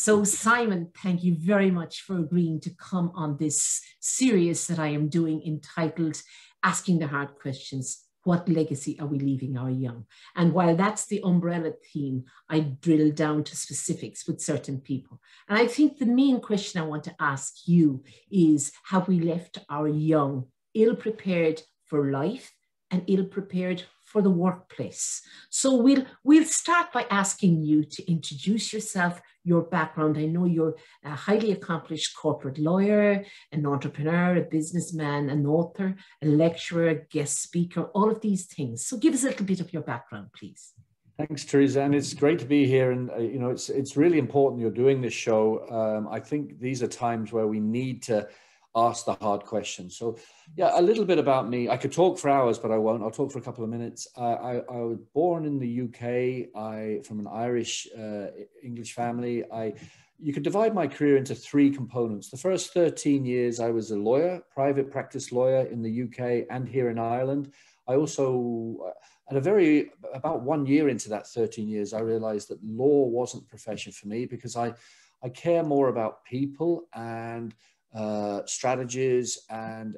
So, Simon, thank you very much for agreeing to come on this series that I am doing entitled Asking the Hard Questions. What legacy are we leaving our young? And while that's the umbrella theme, I drill down to specifics with certain people. And I think the main question I want to ask you is, have we left our young ill-prepared for life and ill-prepared for the workplace? So we'll start by asking you to introduce yourself, your background. I know you're a highly accomplished corporate lawyer, an entrepreneur, a businessman, an author, a lecturer, a guest speaker, all of these things. So give us a little bit of your background, please. Thanks, Teresa, and it's great to be here. And you know, it's really important you're doing this show. I think these are times where we need to ask the hard questions. So yeah, a little bit about me. I could talk for hours, but I won't. I'll talk for a couple of minutes. I was born in the UK. From an Irish English family. You could divide my career into three components. The first 13 years, I was a lawyer, private practice lawyer in the UK and here in Ireland. I also, about 1 year into that 13 years, I realized that law wasn't a profession for me because I care more about people and strategies, and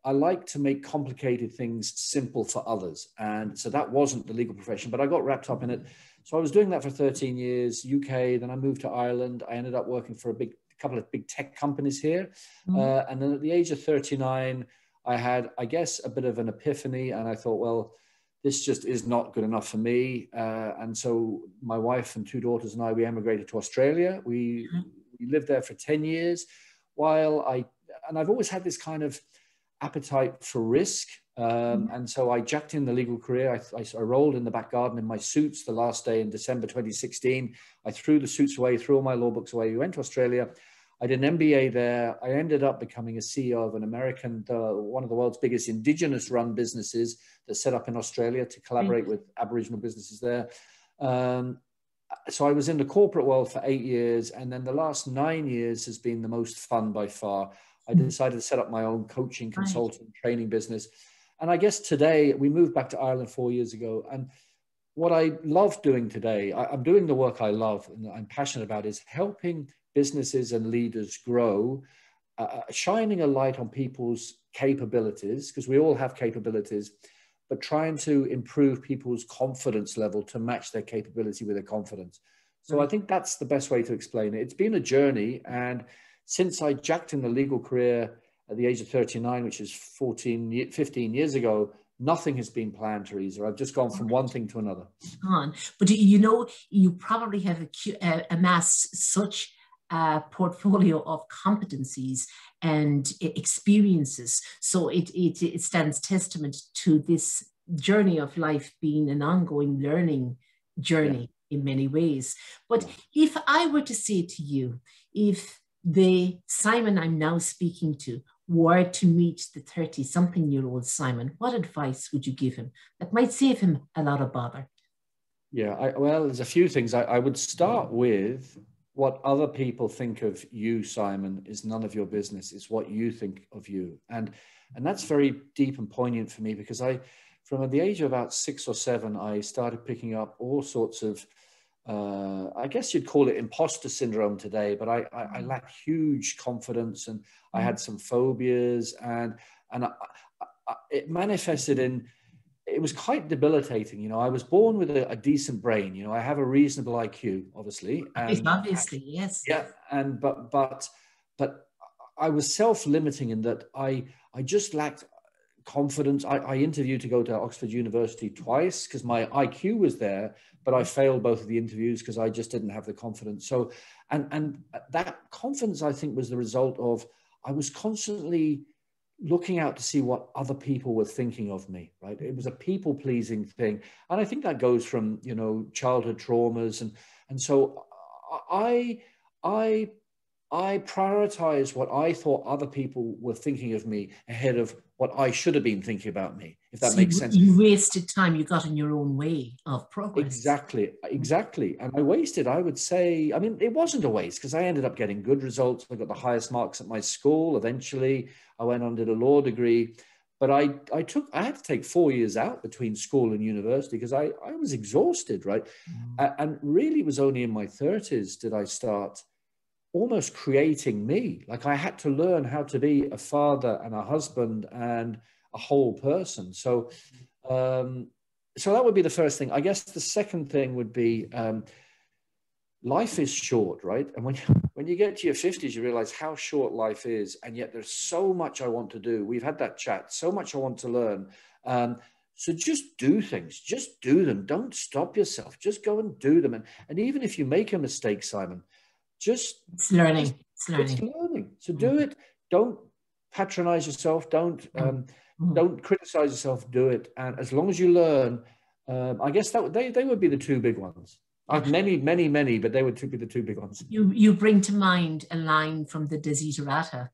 I like to make complicated things simple for others. And so that wasn't the legal profession, but I got wrapped up in it. So I was doing that for 13 years, UK, then I moved to Ireland. I ended up working for a couple of big tech companies here. And then at the age of 39, I had, I guess, a bit of an epiphany, and I thought, well, this just is not good enough for me. And so my wife and two daughters and I, we emigrated to Australia. We lived there for 10 years. And I've always had this kind of appetite for risk. And so I jacked in the legal career. I rolled in the back garden in my suits the last day in December 2016. I threw the suits away, threw all my law books away. We went to Australia. I did an MBA there. I ended up becoming a CEO of an American, one of the world's biggest indigenous run businesses that's set up in Australia to collaborate with Aboriginal businesses there. So I was in the corporate world for 8 years, and then the last 9 years has been the most fun by far. I decided to set up my own coaching, consulting, training business. And I guess today, we moved back to Ireland 4 years ago. And what I love doing today, I'm doing the work I love and I'm passionate about, is helping businesses and leaders grow, shining a light on people's capabilities, because we all have capabilities, but trying to improve people's confidence level to match their capability with their confidence. So I think that's the best way to explain it. It's been a journey. And since I jacked in the legal career at the age of 39, which is 15 years ago, nothing has been planned, Teresa. I've just gone from one thing to another. But you know, you probably have amassed such a portfolio of competencies and experiences. So it stands testament to this journey of life being an ongoing learning journey in many ways. But if I were to say to you, if the Simon I'm now speaking to were to meet the 30-something-year-old Simon, what advice would you give him that might save him a lot of bother? Yeah, well, there's a few things. I would start with, what other people think of you, Simon, is none of your business. It's what you think of you. And that's very deep and poignant for me, because from the age of about 6 or 7, I started picking up all sorts of, I guess you'd call it imposter syndrome today, but I lacked huge confidence, and I had some phobias, and it manifested in, it was quite debilitating. You know, I was born with a decent brain. You know, I have a reasonable IQ, obviously. And, obviously, yes. Yeah, and but I was self-limiting in that I just lacked confidence. I interviewed to go to Oxford University twice because my IQ was there, but I failed both of the interviews because I just didn't have the confidence. So, and that confidence, I think, was the result of, I was constantly looking out to see what other people were thinking of me, right? It was a people-pleasing thing. And I think that goes from, you know, childhood traumas. And so I prioritize what I thought other people were thinking of me ahead of what I should have been thinking about me, if that makes sense. You wasted time. You got in your own way of progress. Exactly. And I would say, I mean, it wasn't a waste, because I ended up getting good results. I got the highest marks at my school. Eventually, I went on, did a law degree. but I had to take 4 years out between school and university because I was exhausted, right? And really it was only in my 30s did I start almost creating me. Like I had to learn how to be a father and a husband and a whole person. So, so that would be the first thing. I guess the second thing would be, life is short, right? And when you get to your 50s, you realize how short life is. And yet there's so much I want to do. We've had that chat, so much I want to learn. So just do things, just do them. Don't stop yourself. Just go and do them. And even if you make a mistake, Simon, it's learning. It's learning. So do it. Don't patronize yourself. Don't criticize yourself. Do it. And as long as you learn, I guess that they would be the two big ones. I've many, but they would be the two big ones. You bring to mind a line from the Desiderata: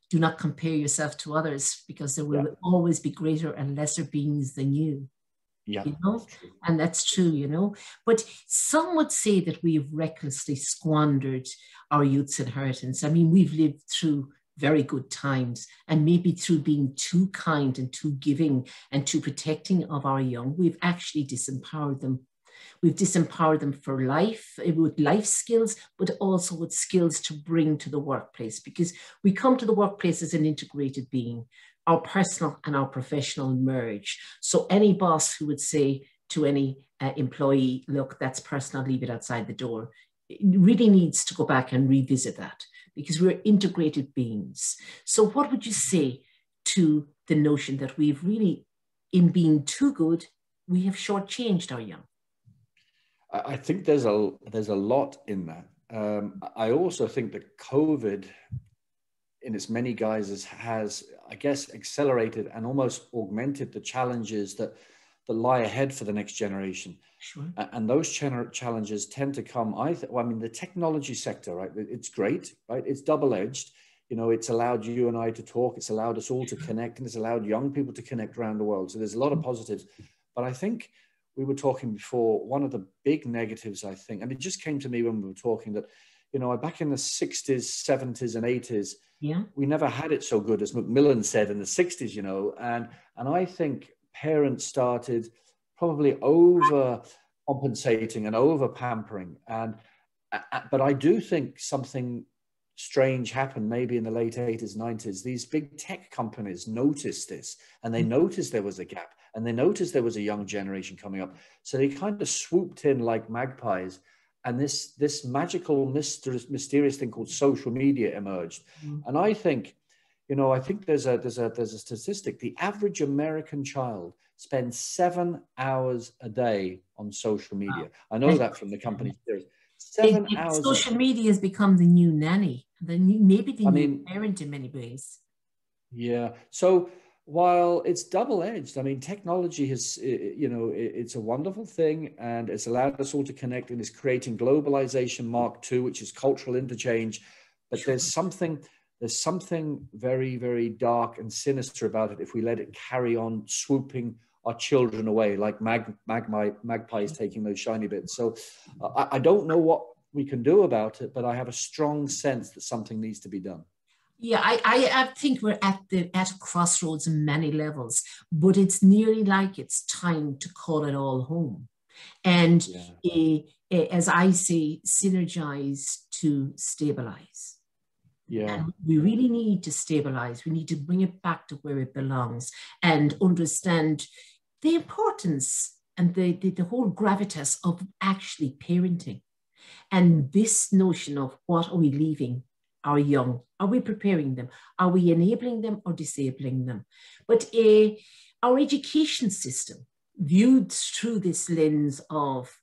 "Do not compare yourself to others, because there will always be greater and lesser beings than you." Yeah, you know, and that's true, you know. But some would say that we've recklessly squandered our youth's inheritance. I mean, we've lived through very good times, and maybe through being too kind and too giving and too protecting of our young, we've actually disempowered them. We've disempowered them for life, with life skills, but also with skills to bring to the workplace, because we come to the workplace as an integrated being. Our personal and our professional merge. So any boss who would say to any employee, look, that's personal, leave it outside the door, it really needs to go back and revisit that, because we're integrated beings. So what would you say to the notion that we've really, in being too good, we have shortchanged our young? I think there's a lot in that. I also think that COVID, in its many guises, has, I guess, accelerated and almost augmented the challenges that lie ahead for the next generation. Sure. And those challenges tend to come, I mean, the technology sector, right? It's great, right? It's double-edged. You know, it's allowed you and I to talk. It's allowed us all to connect, and it's allowed young people to connect around the world. So there's a lot of positives. But I think we were talking before, one of the big negatives, I think, and it just came to me when we were talking, that, you know, back in the 60s, 70s and 80s, we never had it so good, as Macmillan said in the 60s, you know, and I think parents started probably over compensating and over pampering. But I do think something strange happened maybe in the late 80s, 90s. These big tech companies noticed this, and they noticed there was a gap, and they noticed there was a young generation coming up. So they kind of swooped in like magpies. And this magical, mysterious thing called social media emerged. And I think, you know, I think there's a statistic. The average American child spends 7 hours a day on social media. I know that from the company series. 7 hours. Social media has become the new nanny, maybe the new parent in many ways. Yeah. So while it's double-edged, I mean, technology has, you know, it's a wonderful thing, and it's allowed us all to connect, and it's creating globalization Mark II, which is cultural interchange. But there's something very, very dark and sinister about it if we let it carry on swooping our children away, like magpies taking those shiny bits. So I don't know what we can do about it, but I have a strong sense that something needs to be done. Yeah, I think we're at a crossroads in many levels, but it's nearly like it's time to call it all home. And as I say, synergize to stabilize. Yeah. And we really need to stabilize. We need to bring it back to where it belongs and understand the importance and the whole gravitas of actually parenting. And this notion of what are we leaving our young? Are we preparing them? Are we enabling them or disabling them? But our education system, viewed through this lens of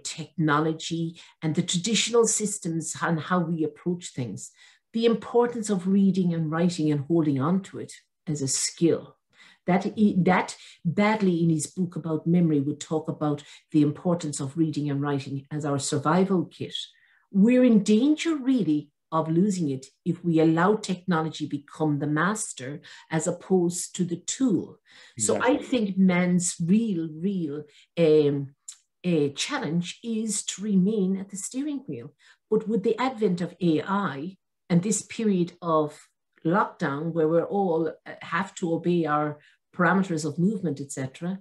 technology and the traditional systems and how we approach things, the importance of reading and writing and holding on to it as a skill. That Baddeley in his book about memory would talk about the importance of reading and writing as our survival kit. We're in danger really of losing it if we allow technology become the master as opposed to the tool. Exactly. So I think man's real challenge is to remain at the steering wheel. But with the advent of AI and this period of lockdown where we're all have to obey our parameters of movement, etc.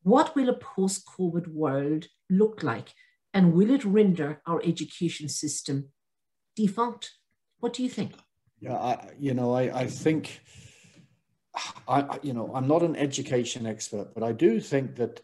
What will a post-COVID world look like? And will it render our education system defunct? What do you think? Yeah, I think, I'm not an education expert, but I do think that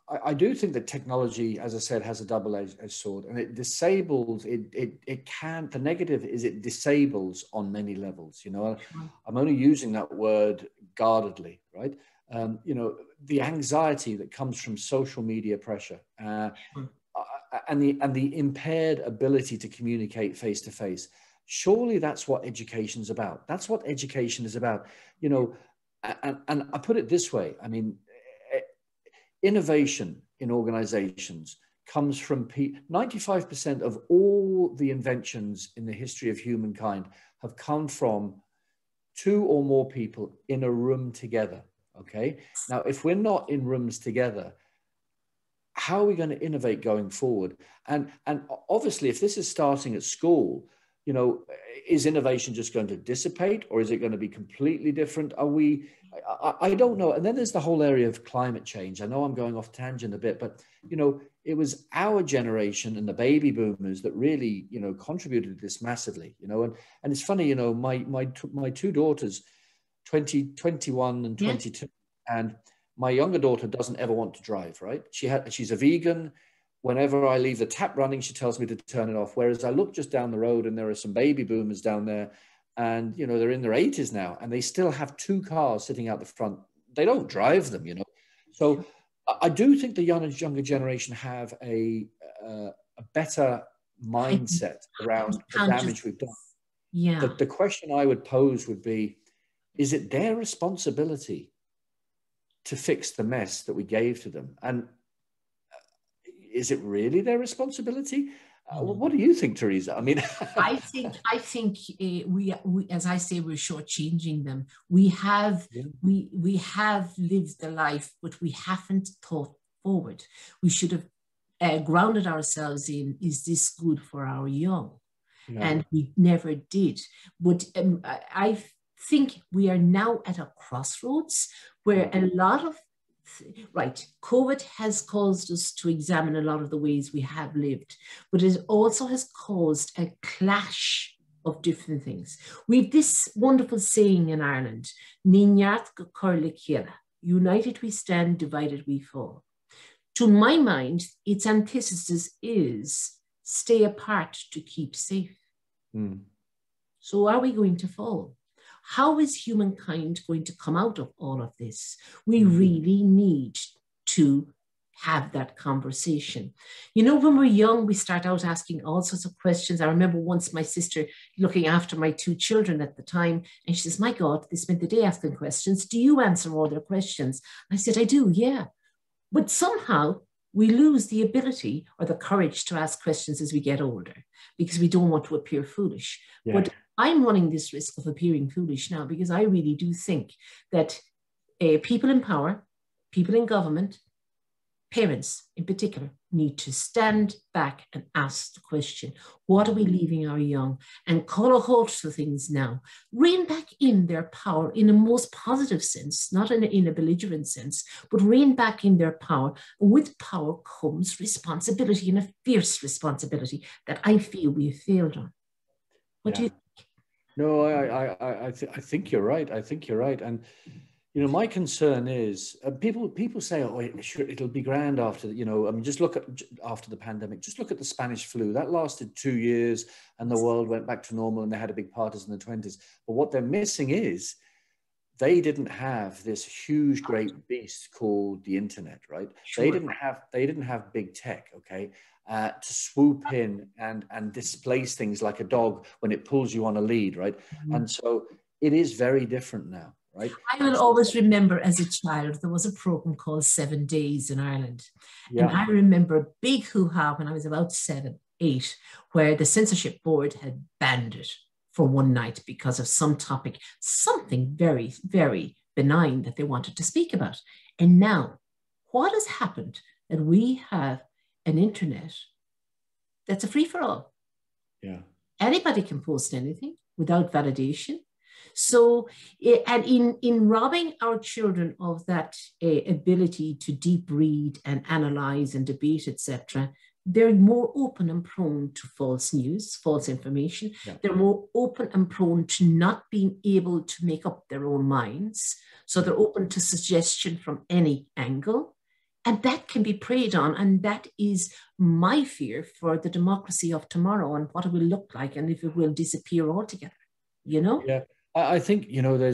I do think that technology, as I said, has a double-edged sword, and it disables. It can. The negative is it disables on many levels. I'm only using that word guardedly, right? The anxiety that comes from social media pressure, and the impaired ability to communicate face to face. Surely that's what education's about. That's what education is about. And I put it this way. I mean, innovation in organizations comes from 95% of all the inventions in the history of humankind have come from 2 or more people in a room together. Okay. Now, if we're not in rooms together, how are we going to innovate going forward? And obviously, if this is starting at school, is innovation just going to dissipate, or is it going to be completely different? I don't know. And then there's the whole area of climate change. I know I'm going off tangent a bit, but, it was our generation and the baby boomers that really, contributed to this massively, and it's funny, my 2 daughters, 21 and 22, and my younger daughter doesn't ever want to drive, right? She's a vegan. Whenever I leave the tap running, she tells me to turn it off. Whereas I look just down the road and there are some baby boomers down there, and, they're in their 80s now, and they still have 2 cars sitting out the front. They don't drive them, So I do think the younger generation have a better mindset around the damage we've done. Yeah. The question I would pose would be, is it their responsibility to fix the mess that we gave to them? And is it really their responsibility? What do you think, Teresa? I mean, I think we, as I say, we're shortchanging them. We have lived the life, but we haven't thought forward. We should have grounded ourselves in, is this good for our young? Yeah. And we never did. But I think we are now at a crossroads where a lot of COVID has caused us to examine a lot of the ways we have lived, but it also has caused a clash of different things. We've this wonderful saying in Ireland, Níneart go cur chéile, united we stand, divided we fall. To my mind, its antithesis is stay apart to keep safe. So are we going to fall? How is humankind going to come out of all of this? We really need to have that conversation. When we're young, we start out asking all sorts of questions. I remember once my sister looking after my 2 children at the time, and she says, my God, they spent the day asking questions. Do you answer all their questions? I said, I do, yeah. But somehow we lose the ability or the courage to ask questions as we get older because we don't want to appear foolish. Yeah. But I'm running this risk of appearing foolish now because I really do think that people in power, people in government, parents in particular, need to stand back and ask the question, what are we leaving our young? And call a halt to things now. Rein back in their power in a most positive sense, not in a belligerent sense, but rein back in their power. And with power comes responsibility, and a fierce responsibility that I feel we have failed on. What do you think? No, I think you're right. I think you're right. And, my concern is people say, oh, sure, it'll be grand after, just look at after the pandemic, just look at the Spanish flu that lasted 2 years and the world went back to normal and they had a big parties in the 20s. But what they're missing is they didn't have this huge, great beast called the internet, right? Sure. They didn't have big tech, okay? To swoop in and displace things like a dog when it pulls you on a lead, right? And so it is very different now, right? I will always remember as a child, there was a program called 7 Days in Ireland. Yeah. And I remember a big hoo-ha when I was about 7, 8, where the censorship board had banned it for one night because of some topic, something very, very benign that they wanted to speak about. And now, what has happened that we have an internet that's a free-for-all? Yeah. Anybody can post anything without validation. So, and in robbing our children of that ability to deep read and analyze and debate, etc., they're more open and prone to false news, false information. Yeah. They're more open and prone to not being able to make up their own minds. So they're open to suggestion from any angle. And that can be preyed on. And that is my fear for the democracy of tomorrow and what it will look like and if it will disappear altogether, you know? Yeah, I think, you know,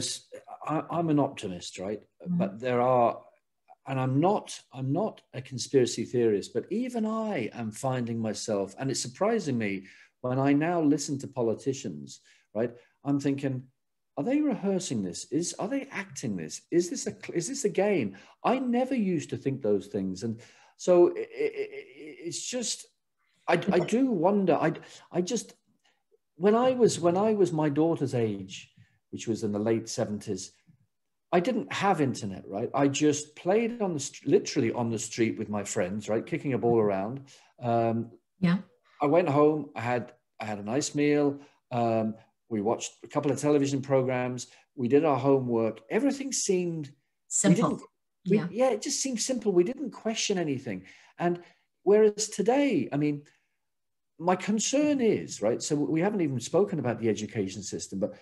I'm an optimist, right? Mm-hmm. But there are, and I'm not a conspiracy theorist, but even I am finding myself, and it's surprising me when I now listen to politicians, right? I'm thinking, are they rehearsing this? Are they acting this? Is this a game? I never used to think those things. And so it's just, I do wonder, I just, when I was my daughter's age, which was in the late 70s, I didn't have internet, right? I just played literally on the street with my friends, right? Kicking a ball around. Yeah. I went home, I had a nice meal. We watched a couple of television programs. We did our homework. Everything seemed simple. Yeah, it just seemed simple. We didn't question anything. And whereas today, I mean, my concern is, right, so we haven't even spoken about the education system, but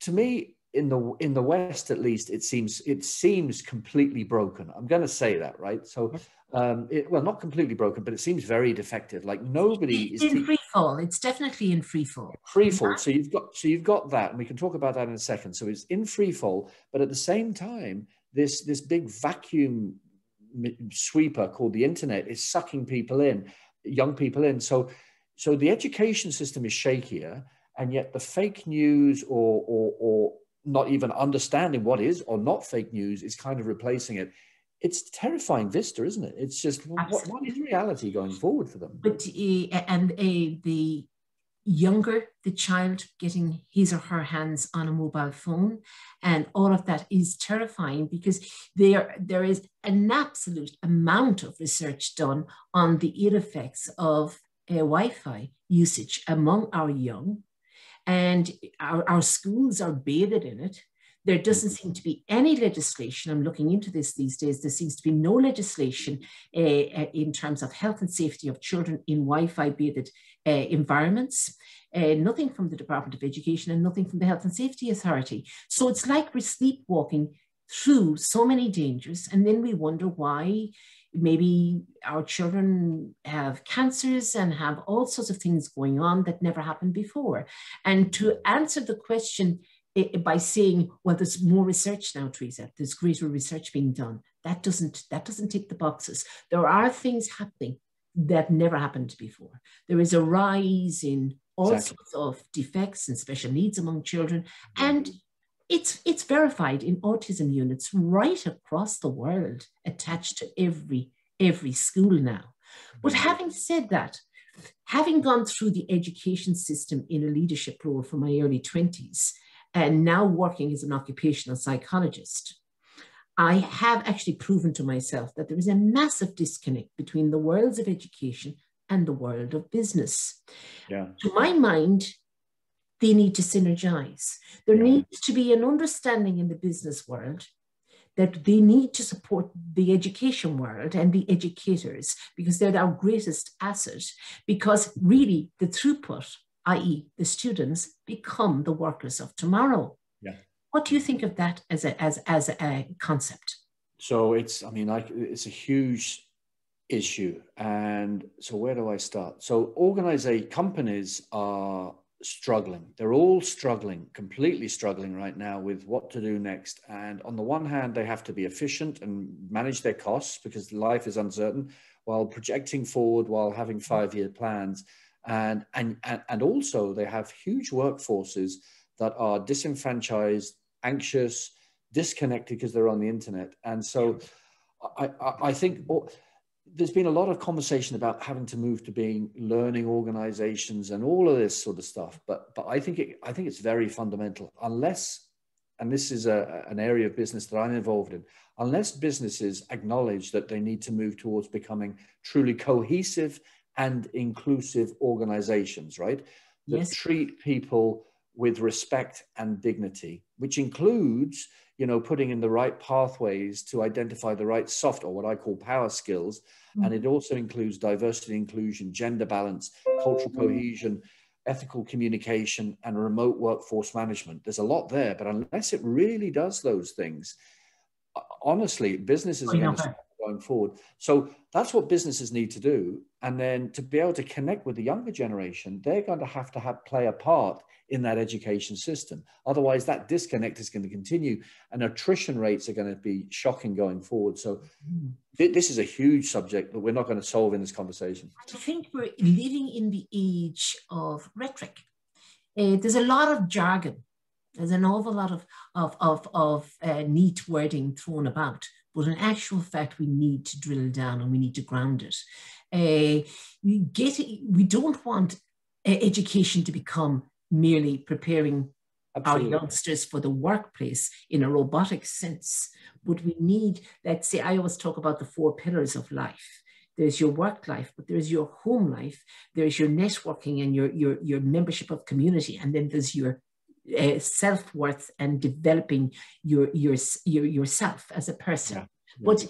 to me, in the West, at least, it seems completely broken. I'm going to say that, right? So, well, not completely broken, but it seems very defective. Like nobody is in free fall. It's definitely in free fall. Free fall. So you've got that, and we can talk about that in a second. So it's in free fall, but at the same time, this big vacuum sweeper called the internet is sucking people in, young people in. So the education system is shakier, and yet the fake news or not even understanding what is or not fake news is kind of replacing it. It's terrifying vista, isn't it? It's just, what is reality going forward for them? But the younger the child getting his or her hands on a mobile phone, and all of that is terrifying, because there is an absolute amount of research done on the ill effects of Wi-Fi usage among our young. And our schools are bathed in it. There doesn't seem to be any legislation. I'm looking into this these days. There seems to be no legislation in terms of health and safety of children in Wi-Fi bathed environments. Nothing from the Department of Education and nothing from the Health and Safety Authority. So it's like we're sleepwalking through so many dangers, and then we wonder why maybe our children have cancers and have all sorts of things going on that never happened before. And to answer the question by saying, well, there's more research now, Teresa, there's greater research being done, that doesn't tick the boxes. There are things happening that never happened before. There is a rise in all sorts of defects and special needs among children, and it's verified in autism units right across the world, attached to every school now. But having said that, having gone through the education system in a leadership role from my early 20s, and now working as an occupational psychologist, I have actually proven to myself that there is a massive disconnect between the worlds of education and the world of business. Yeah. To my mind, they need to synergize. There needs to be an understanding in the business world that they need to support the education world and the educators, because they're our greatest asset, because really the throughput, i.e. the students, become the workers of tomorrow. Yeah. What do you think of that as a concept? So it's a huge issue. And so where do I start? So companies are struggling. They're all struggling, completely struggling right now with what to do next. And on the one hand, they have to be efficient and manage their costs because life is uncertain, while projecting forward, while having 5-year plans. And also they have huge workforces that are disenfranchised, anxious, disconnected because they're on the internet. And so I think there's been a lot of conversation about having to move to being learning organizations and all of this sort of stuff. But I think it's very fundamental, unless, and this is an area of business that I'm involved in, unless businesses acknowledge that they need to move towards becoming truly cohesive and inclusive organizations, right? That treat people with respect and dignity, which includes, putting in the right pathways to identify the right soft, or what I call power skills. And it also includes diversity, inclusion, gender balance, cultural cohesion, ethical communication, and remote workforce management. There's a lot there, but unless it really does those things, honestly, businesses are going to struggle going forward. So that's what businesses need to do. And then to be able to connect with the younger generation, they're going to have play a part in that education system. Otherwise, that disconnect is going to continue, and attrition rates are going to be shocking going forward. So this is a huge subject that we're not going to solve in this conversation. I think we're living in the age of rhetoric. There's a lot of jargon. There's an awful lot of neat wording thrown about, but in actual fact, we need to drill down and we need to ground it. We don't want education to become merely preparing Absolutely. Our youngsters for the workplace in a robotic sense, but we need, let's say, I always talk about the 4 pillars of life. There's your work life, but there's your home life, there's your networking and your membership of community, and then there's your self-worth and developing yourself as a person. Yeah. Yeah. But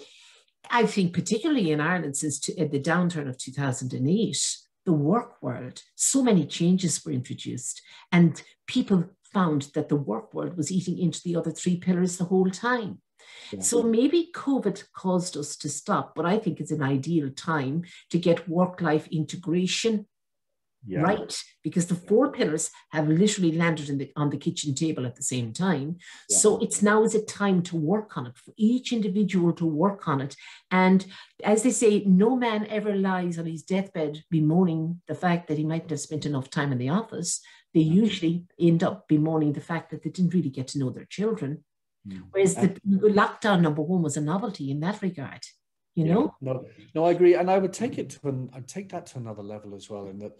I think particularly in Ireland, since the downturn of 2008, the work world, so many changes were introduced, and people found that the work world was eating into the other 3 pillars the whole time. Yeah. So maybe COVID caused us to stop, but I think it's an ideal time to get work-life integration right, because the 4 pillars have literally landed on the kitchen table at the same time. Yeah. So it's now is a time to work on it, for each individual to work on it. And as they say, no man ever lies on his deathbed bemoaning the fact that he mightn't have spent enough time in the office. They usually end up bemoaning the fact that they didn't really get to know their children. Whereas the lockdown number 1 was a novelty in that regard. You know? No, I agree. And I would take that to another level as well, in that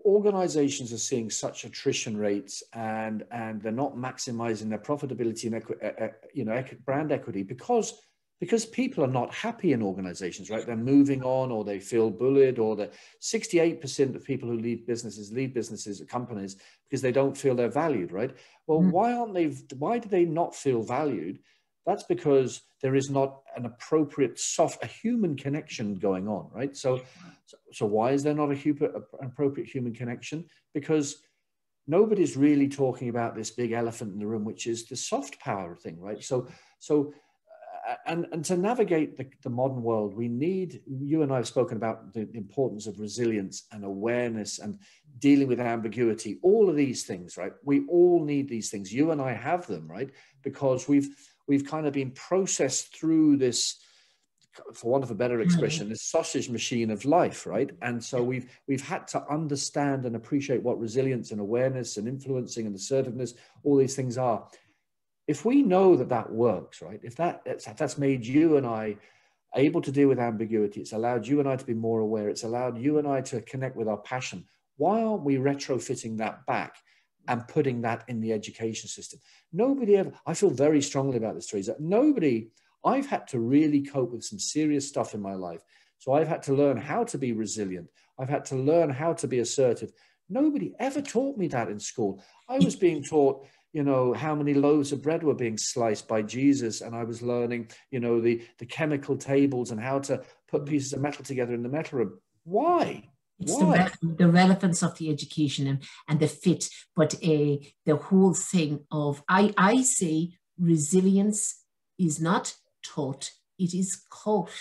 organizations are seeing such attrition rates, and they're not maximizing their profitability and brand equity because people are not happy in organizations, right? They're moving on, or they feel bullied, or the 68% of people who leave businesses or companies because they don't feel they're valued, right? Well, why do they not feel valued? That's because there is not an appropriate a human connection going on, right? So why is there not an appropriate human connection? Because nobody's really talking about this big elephant in the room, which is the soft power thing, right? So to navigate the modern world, we need, you and I have spoken about the importance of resilience and awareness and dealing with ambiguity, all of these things, right? We all need these things. You and I have them, right? Because we've kind of been processed through this, for want of a better expression, this sausage machine of life, right? And so we've had to understand and appreciate what resilience and awareness and influencing and assertiveness, all these things are. If we know that works, right? If that's made you and I able to deal with ambiguity, it's allowed you and I to be more aware, it's allowed you and I to connect with our passion, why aren't we retrofitting that back and putting that in the education system? I feel very strongly about this, Teresa. I've had to really cope with some serious stuff in my life. So I've had to learn how to be resilient. I've had to learn how to be assertive. Nobody ever taught me that in school. I was being taught, how many loaves of bread were being sliced by Jesus. And I was learning, the chemical tables and how to put pieces of metal together in the metal room. Why? It's the relevance of the education and the fit, but the whole thing of, I say resilience is not taught, it is caught.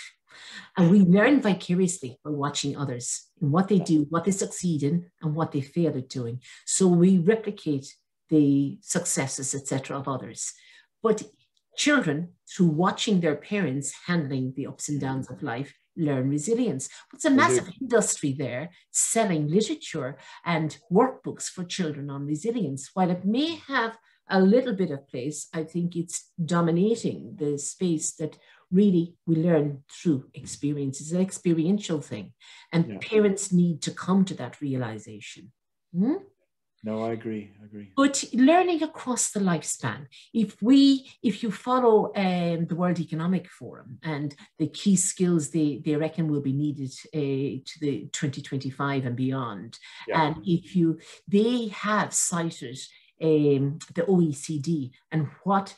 And we learn vicariously by watching others and what they do, what they succeed in, and what they fail at doing. So we replicate the successes, etc., of others. But children, through watching their parents handling the ups and downs of life, learn resilience. It's a massive industry there selling literature and workbooks for children on resilience. While it may have a little bit of place, I think it's dominating the space that really we learn through experience. It's an experiential thing. And parents need to come to that realization. No, I agree. I agree. But learning across the lifespan, if you follow the World Economic Forum and the key skills they reckon will be needed to the 2025 and beyond, Yeah. and they have cited the OECD and what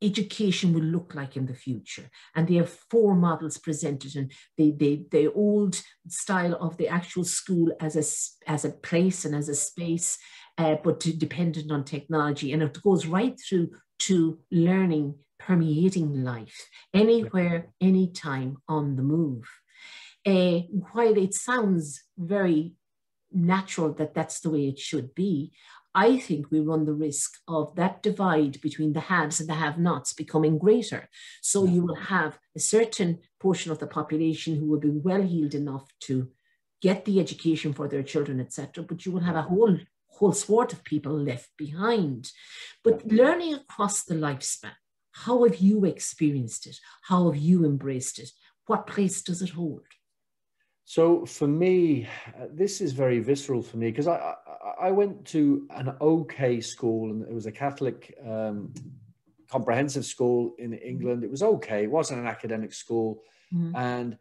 education will look like in the future. And they have 4 models presented, and the old style of the actual school as a place and as a space, but dependent on technology. And it goes right through to learning permeating life, anywhere, anytime, on the move. While it sounds very natural that that's the way it should be, I think we run the risk of that divide between the haves and the have-nots becoming greater. So you will have a certain portion of the population who will be well-heeled enough to get the education for their children, etc. But you will have a whole swathe of people left behind. But learning across the lifespan, how have you experienced it? How have you embraced it? What place does it hold? So for me, this is very visceral for me, because I went to an okay school, and it was a Catholic comprehensive school in England. It was okay. It wasn't an academic school. And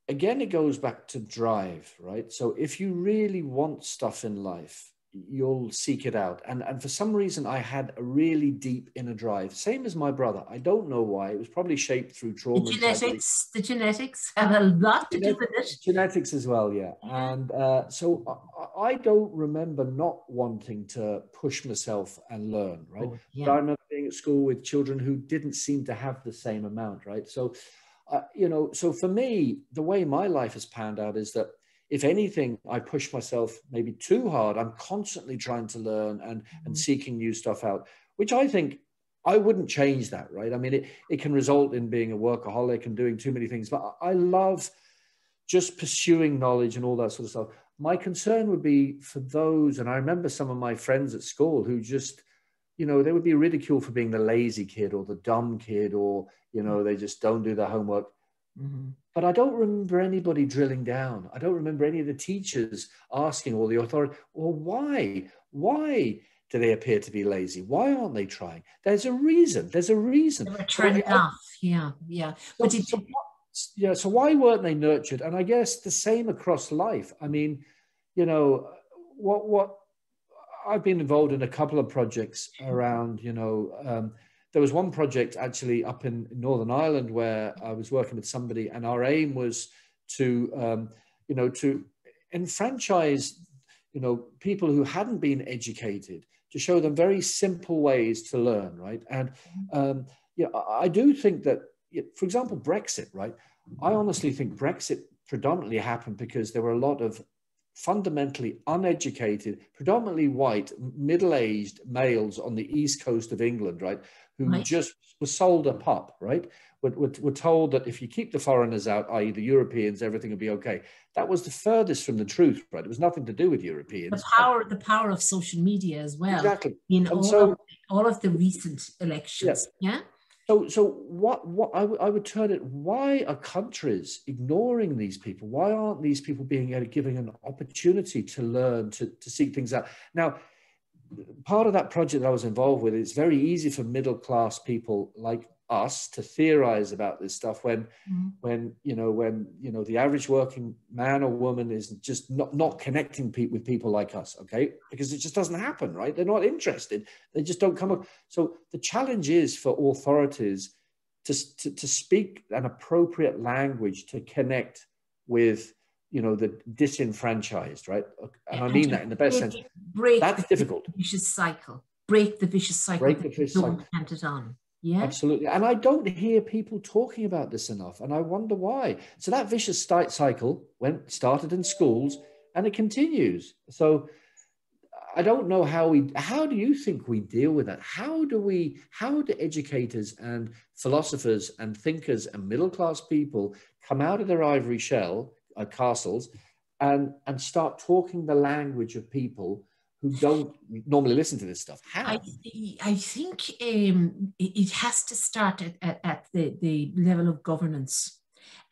again, it goes back to drive, right? So if you really want stuff in life, you'll seek it out. And for some reason, I had a really deep inner drive, same as my brother. I don't know why. It was probably shaped through trauma. The genetics have a lot to do with it. Genetics as well, yeah. And so I don't remember not wanting to push myself and learn, right? But I remember being at school with children who didn't seem to have the same amount, right? So, so for me, the way my life has panned out is that if anything, I push myself maybe too hard. I'm constantly trying to learn and seeking new stuff out, which I think I wouldn't change that, right? I mean, it can result in being a workaholic and doing too many things, but I love just pursuing knowledge and all that sort of stuff. My concern would be for those, and I remember some of my friends at school who just, they would be ridiculed for being the lazy kid or the dumb kid, or, they just don't do their homework. But I don't remember anybody drilling down. I don't remember any of the teachers asking, or the authority, well, why do they appear to be lazy? Why aren't they trying? There's a reason. There's a reason. They were turned off. Yeah. So why weren't they nurtured? And I guess the same across life. I mean, what I've been involved in a couple of projects around, there was one project actually up in Northern Ireland where I was working with somebody, and our aim was to, to enfranchise, people who hadn't been educated, to show them very simple ways to learn, right? And I do think that, for example, Brexit, right? I honestly think Brexit predominantly happened because there were a lot of fundamentally uneducated, predominantly white, middle-aged males on the east coast of England, right? Who just were sold a pup, right? Were told that if you keep the foreigners out, i.e. the Europeans, everything will be okay. That was the furthest from the truth, right? It was nothing to do with Europeans. The power of social media as well. Exactly. In all of the recent elections. Yeah. So what I would turn it, why are countries ignoring these people? Why aren't these people being given an opportunity to learn, to seek things out? Now, part of that project that I was involved with, it's very easy for middle-class people like us to theorize about this stuff when the average working man or woman is just not connecting with people like us, okay? Because it just doesn't happen, right? They're not interested. They just don't come up. So the challenge is for authorities to speak an appropriate language to connect with, the disenfranchised, right? And I mean that in the best sense. That's difficult. Vicious cycle. Break the vicious cycle. Break the vicious cycle. Hand it on. Yeah, absolutely. And I don't hear people talking about this enough, and I wonder why. So that vicious cycle started in schools, and it continues. So I don't know how do you think we deal with that? How do educators and philosophers and thinkers and middle-class people come out of their ivory shell castles and start talking the language of people who don't normally listen to this stuff? How? I think it has to start at the level of governance.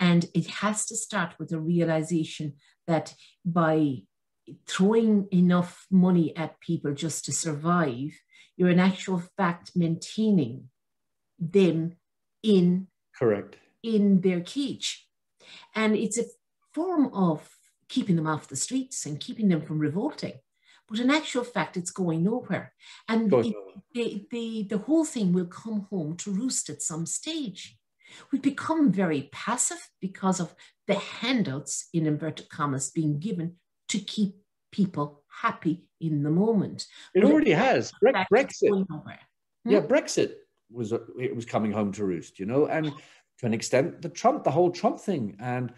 And it has to start with the realization that by throwing enough money at people just to survive. You're in actual fact maintaining them in Correct. in their cage. And it's a form of keeping them off the streets and keeping them from revolting. But in actual fact, it's going nowhere. And the whole thing will come home to roost at some stage. We've become very passive because of the handouts, in inverted commas, being given to keep people happy in the moment. It already has. Brexit. Yeah, Hmm? Brexit was coming home to roost, you know, and to an extent, the whole Trump thing. And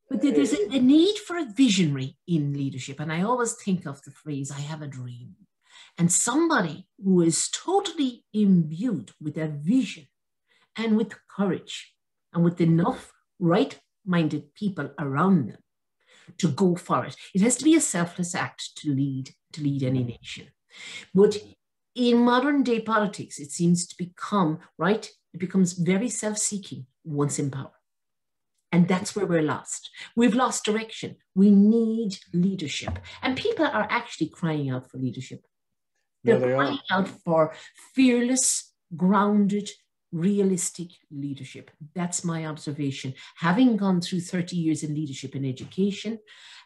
but there's a need for a visionary in leadership. And I always think of the phrase, I have a dream. And somebody who is totally imbued with a vision and with courage and with enough right-minded people around them to go for it. It has to be a selfless act to lead any nation. But in modern day politics, it seems to become, right? It becomes very self-seeking once in power. And that's where we're lost. We've lost direction. We need leadership. And people are actually crying out for leadership. They're crying out for fearless, grounded, realistic leadership. That's my observation. Having gone through 30 years in leadership in education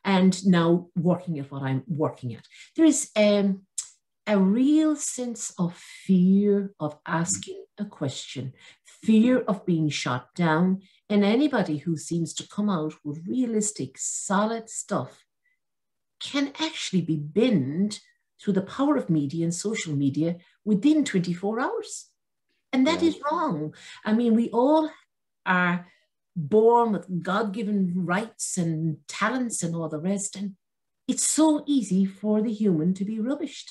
and now working at what I'm working at, there is a real sense of fear of asking a question, fear of being shot down. And anybody who seems to come out with realistic, solid stuff can actually be binned through the power of media and social media within 24 hours. And that is wrong. I mean, we all are born with God-given rights and talents and all the rest. And it's so easy for the human to be rubbished,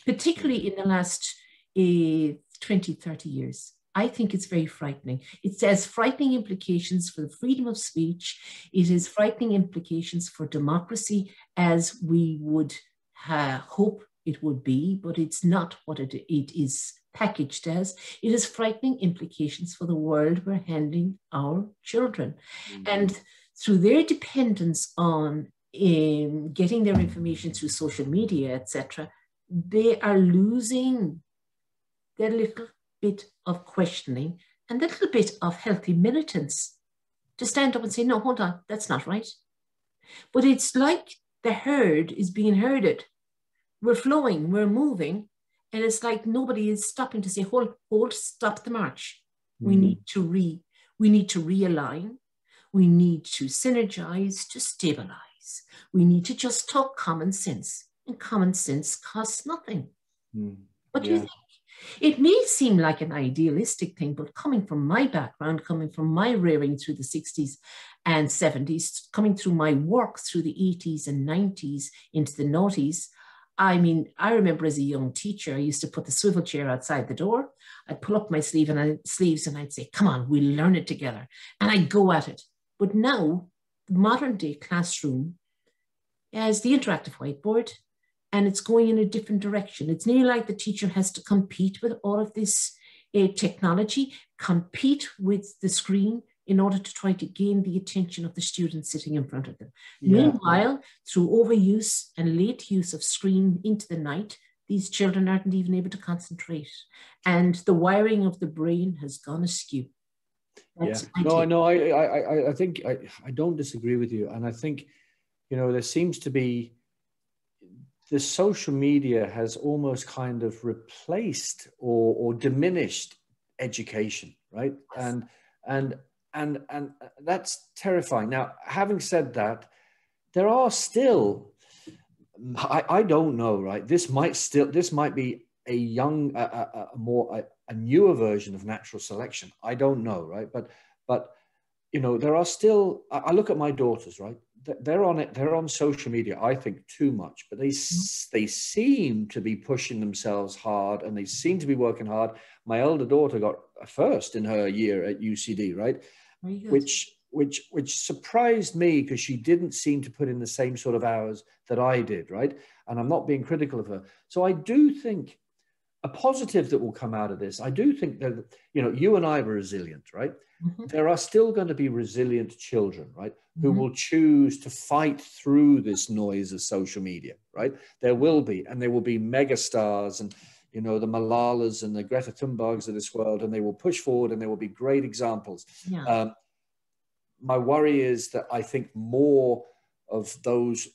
particularly in the last 20, 30 years. I think it's very frightening. It has frightening implications for the freedom of speech. It has frightening implications for democracy as we would hope it would be, but it's not what it is packaged as. It has frightening implications for the world we're handing our children. Mm-hmm. And through their dependence on getting their information through social media, etc., they are losing their little bit of questioning and a little bit of healthy militance to stand up and say, no, hold on, that's not right. But it's like the herd is being herded. We're flowing, we're moving, and it's like nobody is stopping to say, hold, stop the march. Mm-hmm. We need to realign. We need to synergize, to stabilize. We need to just talk common sense, and common sense costs nothing. What do you think? It may seem like an idealistic thing, but coming from my background, coming from my rearing through the 60s and 70s, coming through my work through the 80s and 90s into the noughties, I mean, I remember as a young teacher, I used to put the swivel chair outside the door. I'd pull up my sleeves and I'd say, come on, we'll learn it together. And I'd go at it. But now, the modern day classroom has the interactive whiteboard, and it's going in a different direction. It's nearly like the teacher has to compete with all of this technology, compete with the screen in order to try to gain the attention of the students sitting in front of them. Yeah. Meanwhile, through overuse and late use of screen into the night, these children aren't even able to concentrate. And the wiring of the brain has gone askew. That's I think I don't disagree with you. And I think, you know, there seems to be, the social media has almost kind of replaced or diminished education, right? And that's terrifying. Now, having said that, there are still, I don't know, right? This might be a young, a newer version of natural selection. I don't know, right? But you know, there are still, I look at my daughters, right? They're on social media, I think, too much, but they seem to be pushing themselves hard, and they seem to be working hard. My elder daughter got a first in her year at UCD, right? Which surprised me, because she didn't seem to put in the same sort of hours that I did, right? And I'm not being critical of her. So I do think a positive that will come out of this, I do think that, you know, you and I were resilient, right? Mm-hmm. There are still going to be resilient children, right? Who Mm-hmm. will choose to fight through this noise of social media, right? There will be, and there will be mega stars and, you know, the Malalas and the Greta Thunbergs of this world, and they will push forward and there will be great examples. Yeah. My worry is that I think more of those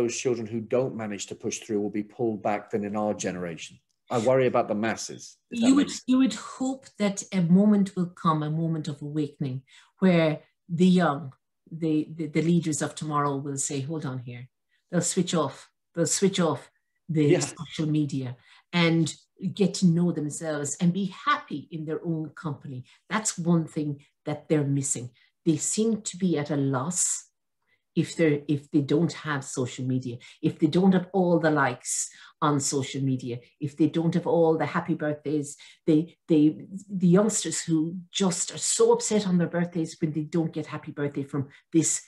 children who don't manage to push through will be pulled back than in our generation. I worry about the masses. You would hope that a moment will come, a moment of awakening, where the young, the leaders of tomorrow will say, hold on here. They'll switch off the social media and get to know themselves and be happy in their own company. That's one thing that they're missing. They seem to be at a loss if they don't have social media, if they don't have all the likes on social media, if they don't have all the happy birthdays, the youngsters who just are so upset on their birthdays when they don't get happy birthday from this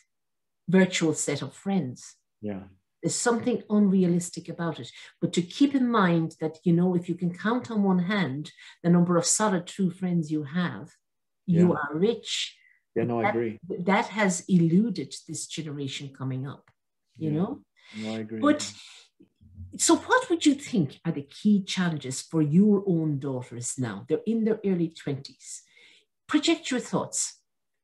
virtual set of friends. Yeah. There's something unrealistic about it. But to keep in mind that, you know, if you can count on one hand the number of solid true friends you have, you are rich. Yeah, no, I agree. That has eluded this generation coming up, you know? No, I agree. But so what would you think are the key challenges for your own daughters now? They're in their early 20s. Project your thoughts.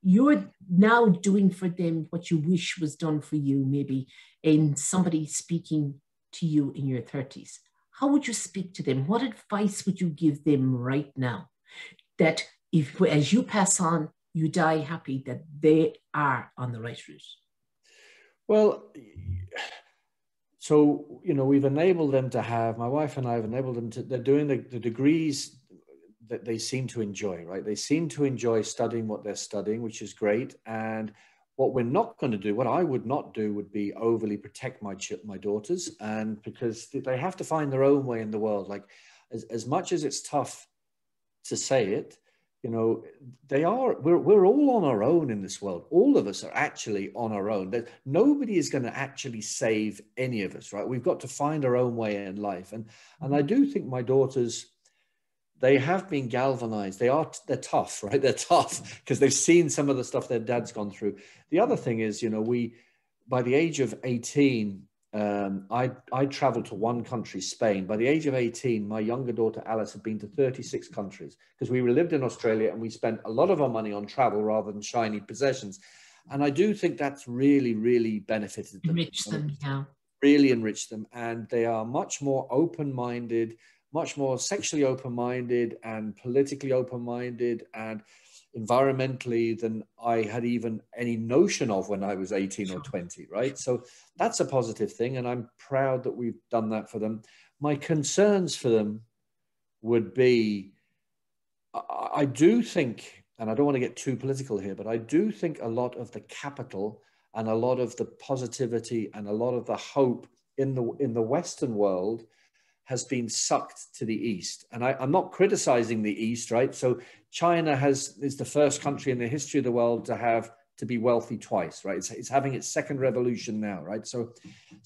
You're now doing for them what you wish was done for you, maybe in somebody speaking to you in your 30s. How would you speak to them? What advice would you give them right now? That if, as you pass on, you die happy that they are on the right route? Well, so, you know, we've enabled them to have, my wife and I have enabled them to, they're doing the degrees that they seem to enjoy, right? They seem to enjoy studying what they're studying, which is great. And what we're not going to do, what I would not do, would be overly protect my daughters. And because they have to find their own way in the world. Like, as much as it's tough to say it, you know, we're all on our own in this world. All of us are actually on our own. Nobody is going to actually save any of us, right? We've got to find our own way in life. And I do think my daughters, they have been galvanized. They're tough, right? They're tough because they've seen some of the stuff their dad's gone through. The other thing is, you know, by the age of 18, I traveled to one country, Spain. By the age of 18, my younger daughter, Alice, had been to 36 countries because we lived in Australia and we spent a lot of our money on travel rather than shiny possessions. And I do think that's really, really benefited them. Enriched them, yeah. Really enriched them. And they are much more open-minded, much more sexually open-minded and politically open-minded and environmentally than I had even any notion of when I was 18 or 20, right? So that's a positive thing. And I'm proud that we've done that for them. My concerns for them would be, I do think, and I don't want to get too political here, but I do think a lot of the capital and a lot of the positivity and a lot of the hope in the Western world has been sucked to the East. And I'm not criticizing the East, right? So China is the first country in the history of the world to be wealthy twice, right? It's having its second revolution now, right? So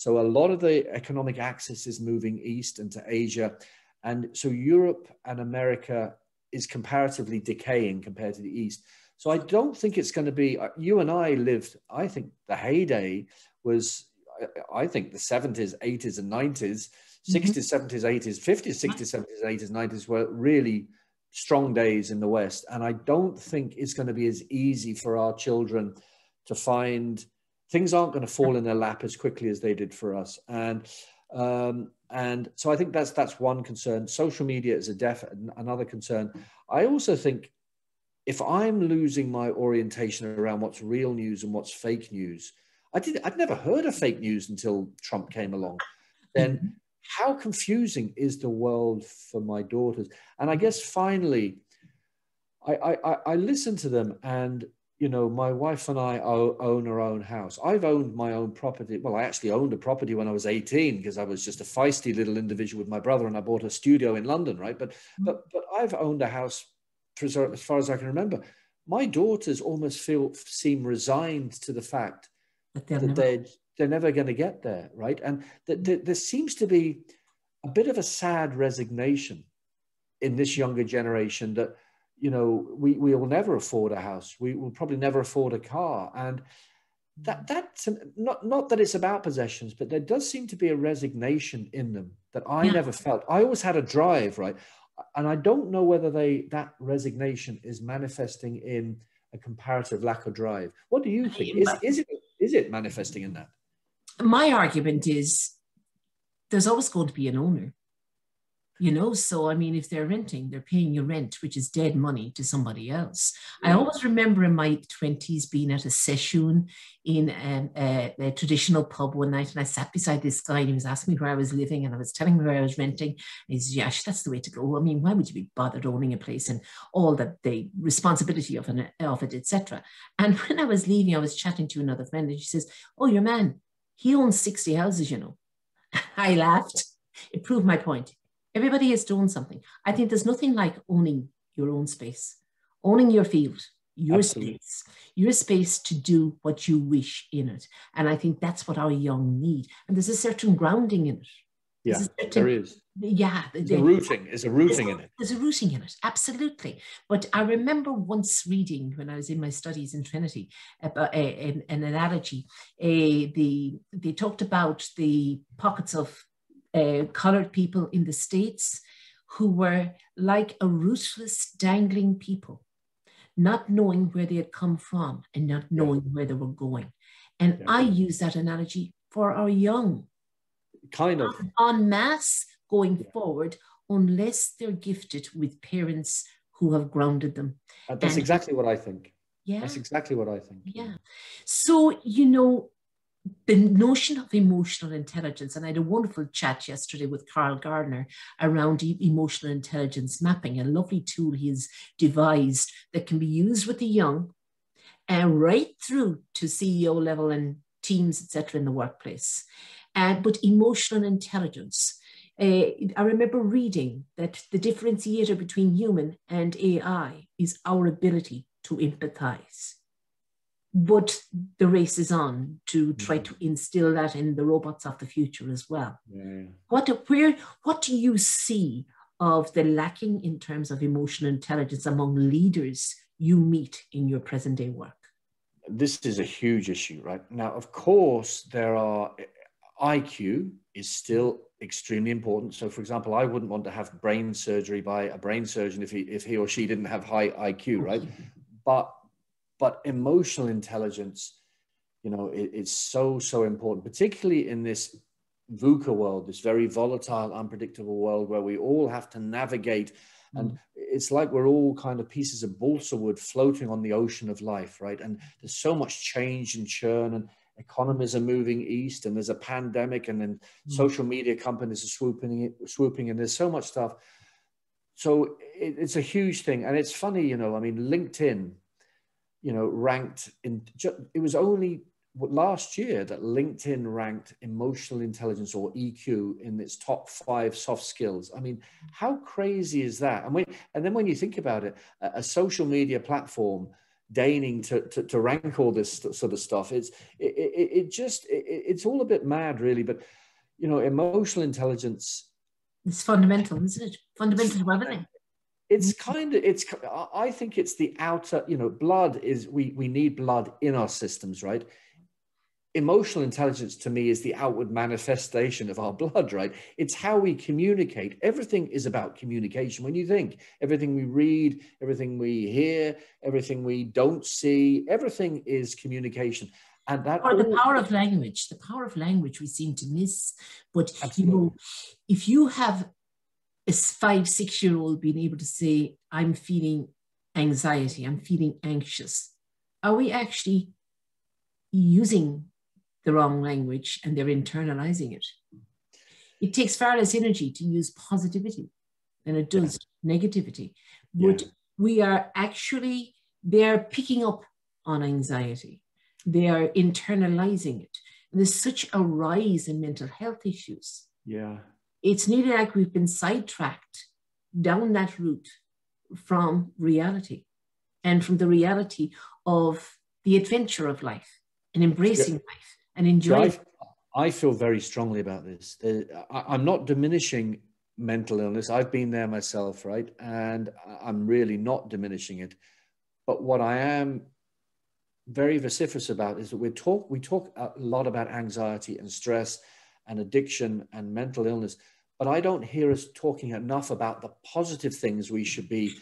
a lot of the economic axis is moving east into Asia. And so Europe and America is comparatively decaying compared to the East. So I don't think it's going to be, you and I lived, I think the heyday was, I think the 70s, 80s and 90s, 60s, 70s, 80s, 50s, 60s, 70s, 80s, 90s were really strong days in the West. And I don't think it's going to be as easy for our children to find, things aren't going to fall in their lap as quickly as they did for us. And so I think that's one concern. Social media is another concern. I also think if I'm losing my orientation around what's real news and what's fake news, I'd never heard of fake news until Trump came along. Then how confusing is the world for my daughters? And I guess finally, I listen to them, and you know, my wife and I own our own house. I've owned my own property. Well, I actually owned a property when I was 18 because I was just a feisty little individual with my brother, and I bought a studio in London, right? But I've owned a house for as far as I can remember. My daughters almost seem resigned to the fact that they're never going to get there, right? And there seems to be a bit of a sad resignation in this younger generation that, you know, we will never afford a house. We will probably never afford a car. And that's not that it's about possessions, but there does seem to be a resignation in them that I never felt. I always had a drive, right? And I don't know whether that resignation is manifesting in a comparative lack of drive. What do you think? Is it manifesting in that? My argument is there's always going to be an owner. You know, so I mean, if they're renting, they're paying your rent, which is dead money to somebody else. Yeah. I always remember in my 20s being at a session in a traditional pub one night, and I sat beside this guy, and he was asking me where I was living, and I was telling him where I was renting. And he says, "Yeah, that's the way to go. I mean, why would you be bothered owning a place and all the responsibility of it, etc." And when I was leaving, I was chatting to another friend, and she says, "Oh, your man, he owns 60 houses, you know." I laughed. It proved my point. Everybody has to own something. I think there's nothing like owning your own space, owning your field, your space to do what you wish in it. And I think that's what our young need. And there's a certain grounding in it. Yeah, there is. Yeah. There's a rooting in it. There's a rooting in it, absolutely. But I remember once reading, when I was in my studies in Trinity, about an analogy. They talked about the pockets of colored people in the States who were like a rootless, dangling people, not knowing where they had come from and not knowing where they were going. And I use that analogy for our young. Kind of. En masse going forward, unless they're gifted with parents who have grounded them. That's exactly what I think. Yeah. That's exactly what I think. Yeah. So, you know, the notion of emotional intelligence, and I had a wonderful chat yesterday with Carl Gardner around emotional intelligence mapping, a lovely tool he's devised that can be used with the young and right through to CEO level and teams, etc., in the workplace. But emotional intelligence, I remember reading that the differentiator between human and AI is our ability to empathize. But the race is on to try to instill that in the robots of the future as well. Yeah. What do you see of the lacking in terms of emotional intelligence among leaders you meet in your present day work? This is a huge issue, right? Now, of course, IQ is still extremely important. So, for example, I wouldn't want to have brain surgery by a brain surgeon if he or she didn't have high IQ, right? But emotional intelligence, you know, it's so important, particularly in this VUCA world, this very volatile, unpredictable world where we all have to navigate. And it's like we're all kind of pieces of balsa wood floating on the ocean of life, right? And there's so much change and churn, and economies are moving east, and there's a pandemic, and then social media companies are swooping, and there's so much stuff. So it's a huge thing. And it's funny, you know, I mean, LinkedIn, you know, ranked it was only last year that LinkedIn ranked emotional intelligence, or EQ, in its top 5 soft skills. I mean, how crazy is that? And then when you think about it, a social media platform deigning to rank all this sort of stuff, it's all a bit mad, really. But, you know, emotional intelligence, it's fundamental, isn't it? Fundamental to everything. I think it's the outer, you know, blood is, we need blood in our systems, right? Emotional intelligence to me is the outward manifestation of our blood, right? It's how we communicate. Everything is about communication. When you think, everything we read, everything we hear, everything we don't see, everything is communication. And that, or the power of language we seem to miss. But absolutely. You know, if you have a 5-6-year-old being able to say, I'm feeling anxiety, I'm feeling anxious, are we actually using the wrong language and they're internalizing it? It takes far less energy to use positivity than it does negativity. But they're picking up on anxiety. They are internalizing it. And there's such a rise in mental health issues. Yeah. It's nearly like we've been sidetracked down that route from reality, and from the reality of the adventure of life and embracing life and enjoying. I feel very strongly about this. I'm not diminishing mental illness. I've been there myself, right? And I'm really not diminishing it. But what I am very vociferous about is that we talk a lot about anxiety and stress and addiction and mental illness, but I don't hear us talking enough about the positive things we should be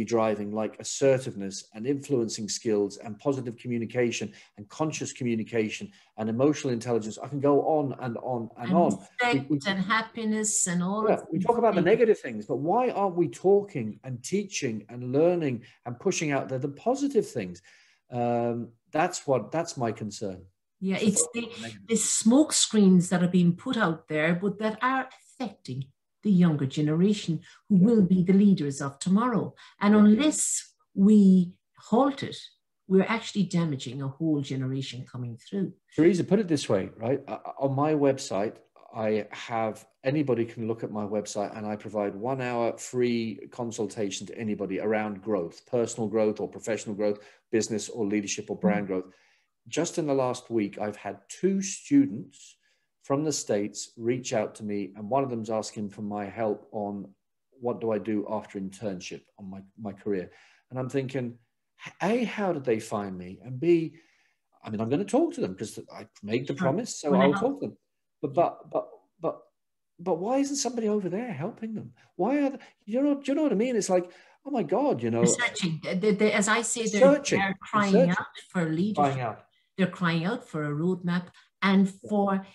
driving, like assertiveness and influencing skills and positive communication and conscious communication and emotional intelligence. I can go on and on and on. Respect and happiness and all. Yeah, of we these talk about the things. negative things, but why aren't we talking and teaching and learning and pushing out the positive things? That's my concern. Yeah, So it's the smoke screens that are being put out there, but that are affecting the younger generation who will be the leaders of tomorrow. And unless we halt it, we're actually damaging a whole generation coming through. Teresa, put it this way, right? On my website, I have, anybody can look at my website, and I provide 1 hour free consultation to anybody around growth, personal growth or professional growth, business or leadership or brand growth. Just in the last week, I've had 2 students from the States reach out to me, and one of them's asking for my help on what do I do after internship on my career. And I'm thinking, A, how did they find me? And B, I mean, I'm going to talk to them because I made the promise, so I'll talk to them. But why isn't somebody over there helping them? Why are they, do you know what I mean? It's like, oh my God, you know. They're searching. As I say, they're crying out for leadership. They're crying out for a roadmap and for,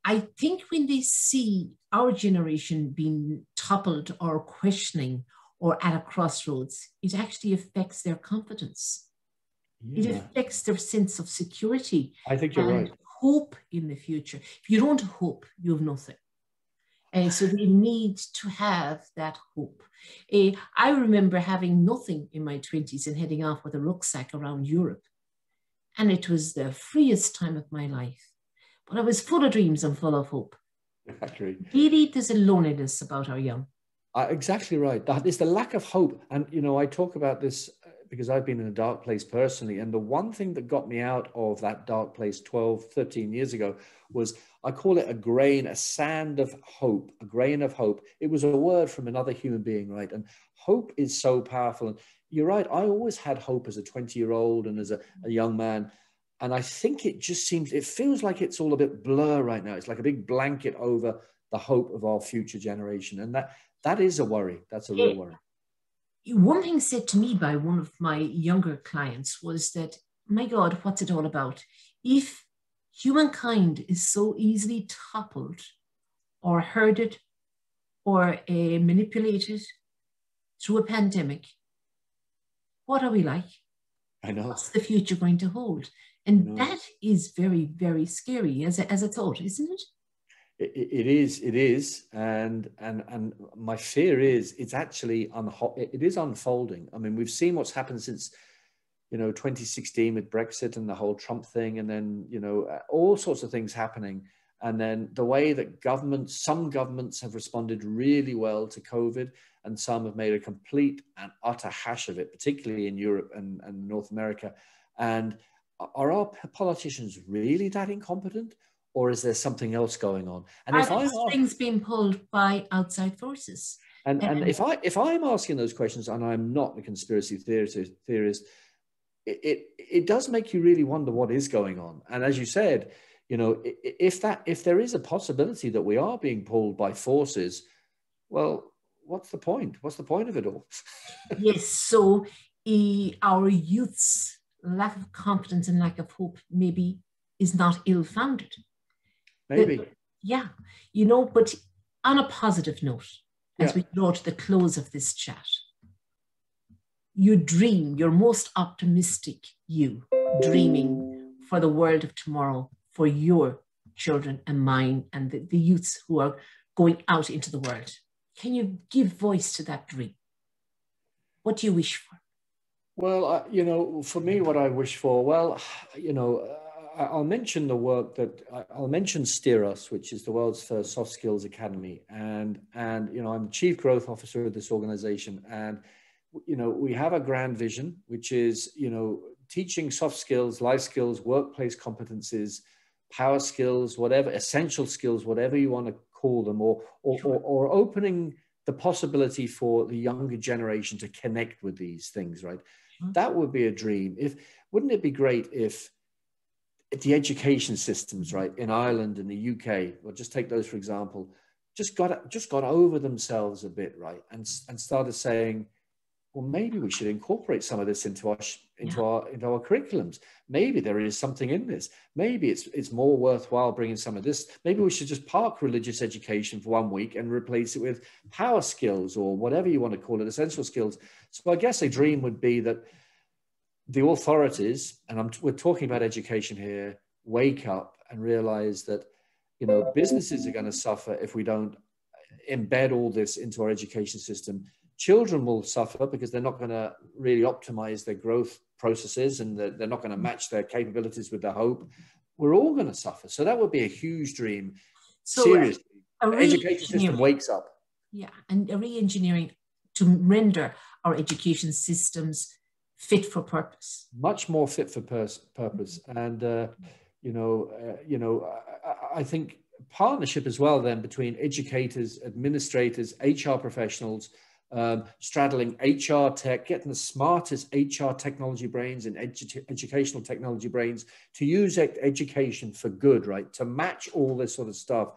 I think when they see our generation being toppled or questioning or at a crossroads, it actually affects their confidence. Yeah. It affects their sense of security. I think you're right. Hope in the future. If you don't hope, you have nothing. And so they need to have that hope. I remember having nothing in my 20s and heading off with a rucksack around Europe. And it was the freest time of my life. But I was full of dreams and full of hope. Exactly. Really, there's a loneliness about our young. Exactly right. That is the lack of hope. And, you know, I talk about this because I've been in a dark place personally. And the one thing that got me out of that dark place 12, 13 years ago was, I call it a sand of hope, a grain of hope. It was a word from another human being, right? And hope is so powerful. And you're right. I always had hope as a 20-year-old and as a young man. And I think it feels like it's all a bit blur right now. It's like a big blanket over the hope of our future generation. And that is a worry. That's a real worry. One thing said to me by one of my younger clients was that, my God, what's it all about? If humankind is so easily toppled or herded or manipulated through a pandemic, what are we like? I know. What's the future going to hold? And that is very, very scary as a thought, isn't it? It is, and my fear is it is unfolding. I mean, we've seen what's happened since 2016 with Brexit and the whole Trump thing, and then all sorts of things happening, and then the way that some governments have responded really well to COVID, and some have made a complete and utter hash of it, particularly in Europe and North America. And are our politicians really that incompetent? Or is there something else going on? And are strings being pulled by outside forces? And if I'm asking those questions, and I'm not a conspiracy theorist, it does make you really wonder what is going on. And as you said, if there is a possibility that we are being pulled by forces, well, what's the point? What's the point of it all? Yes. So our youth's lack of confidence and lack of hope maybe is not ill-founded. Maybe. But on a positive note, as we draw to the close of this chat, you dream, your most optimistic you, dreaming for the world of tomorrow, for your children and mine and the youths who are going out into the world. Can you give voice to that dream? What do you wish for? Well, for me, what I wish for, I'll mention I'll mention Steeros, which is the world's first soft skills academy. And I'm the chief growth officer of this organization. And, we have a grand vision, which is, teaching soft skills, life skills, workplace competencies power skills, whatever, essential skills, whatever you want to call them, or opening the possibility for the younger generation to connect with these things, right? That would be a dream. Wouldn't it be great if the education systems, right, in Ireland and the UK, well, just take those for example, just got over themselves a bit, right, and started saying, well, maybe we should incorporate some of this into our curriculums. Maybe there is something in this. Maybe it's more worthwhile bringing some of this. Maybe we should just park religious education for 1 week and replace it with power skills or whatever you want to call it, essential skills. So I guess a dream would be that the authorities, and we're talking about education here, wake up and realize that, businesses are going to suffer if we don't embed all this into our education system. Children will suffer because they're not going to really optimize their growth processes, and they're not going to match their capabilities with their hope. We're all going to suffer. So that would be a huge dream. So seriously, the education system wakes up. Yeah, and a re-engineering to render our education systems fit for purpose. Much more fit for purpose. And, I think partnership as well then between educators, administrators, HR professionals, straddling HR tech, getting the smartest HR technology brains and educational technology brains to use education for good, right? To match all this sort of stuff.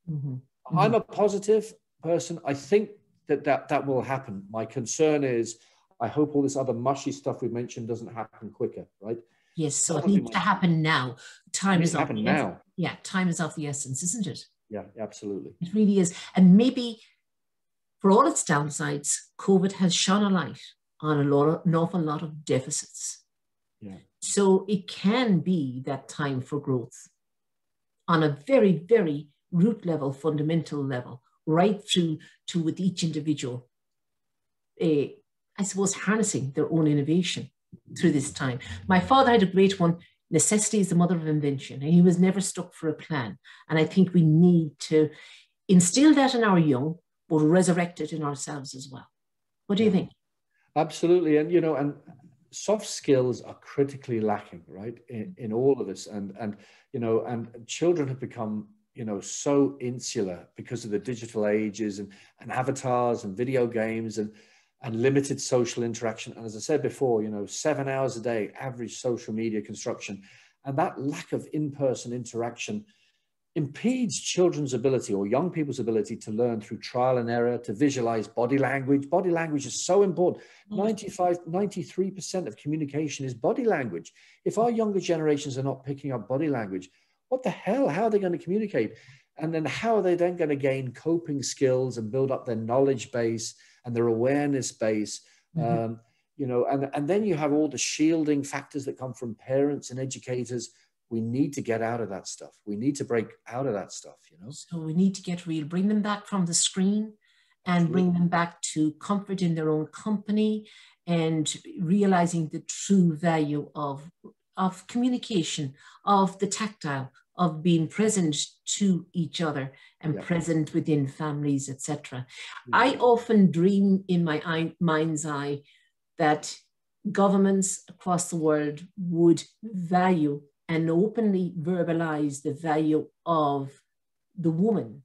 I'm a positive person. I think that will happen. My concern is, I hope all this other mushy stuff we mentioned doesn't happen quicker, right? Yes, so it needs to happen now. Time is of the essence. Yeah, time is of the essence, isn't it? Yeah, absolutely. It really is. And maybe for all its downsides, COVID has shone a light on an awful lot of deficits. Yeah. So it can be that time for growth on a very, very root level, fundamental level, right through to with each individual, I suppose, harnessing their own innovation through this time. My father had a great one, necessity is the mother of invention, and he was never stuck for a plan. And I think we need to instill that in our young, but resurrect it in ourselves as well. What do you think? Absolutely. And, and soft skills are critically lacking, right, in all of this. And children have become, so insular because of the digital ages and avatars and video games and limited social interaction. And as I said before, 7 hours a day, average social media construction. And that lack of in-person interaction impedes children's ability or young people's ability to learn through trial and error, to visualize body language. Body language is so important. 93% of communication is body language. If our younger generations are not picking up body language, what the hell? How are they going to communicate? And then how are they then going to gain coping skills and build up their knowledge base and their awareness base? And then you have all the shielding factors that come from parents and educators. We need to get out of that stuff. We need to break out of that stuff, So we need to get real, bring them back from the screen and bring them back to comfort in their own company and realizing the true value of communication, of the tactile, of being present to each other and present within families, etc. I often dream in my mind's eye that governments across the world would value and openly verbalize the value of the woman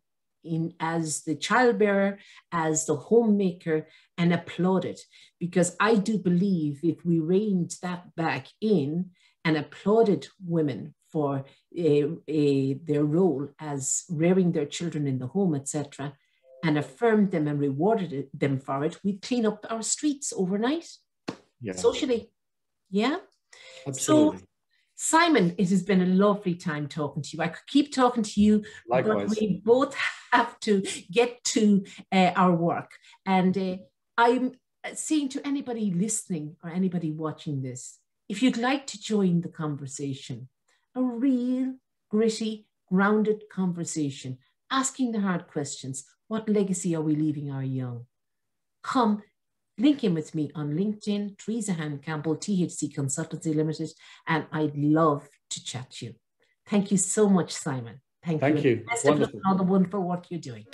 as the childbearer, as the homemaker, and applaud it. Because I do believe if we reined that back in and applauded women for their role as rearing their children in the home, etc., and affirmed them and rewarded them for it, we'd clean up our streets overnight, socially. Yeah? Absolutely. So, Simon, it has been a lovely time talking to you. I could keep talking to you, likewise, but we both have to get to our work. And I'm saying to anybody listening or anybody watching this, if you'd like to join the conversation, a real, gritty, grounded conversation, asking the hard questions, what legacy are we leaving our young? Come, link in with me on LinkedIn, Teresa Han Campbell, THC Consultancy Limited, and I'd love to chat to you. Thank you so much, Simon. Thank you. Thank you. Best of luck on all the wonderful work you're doing.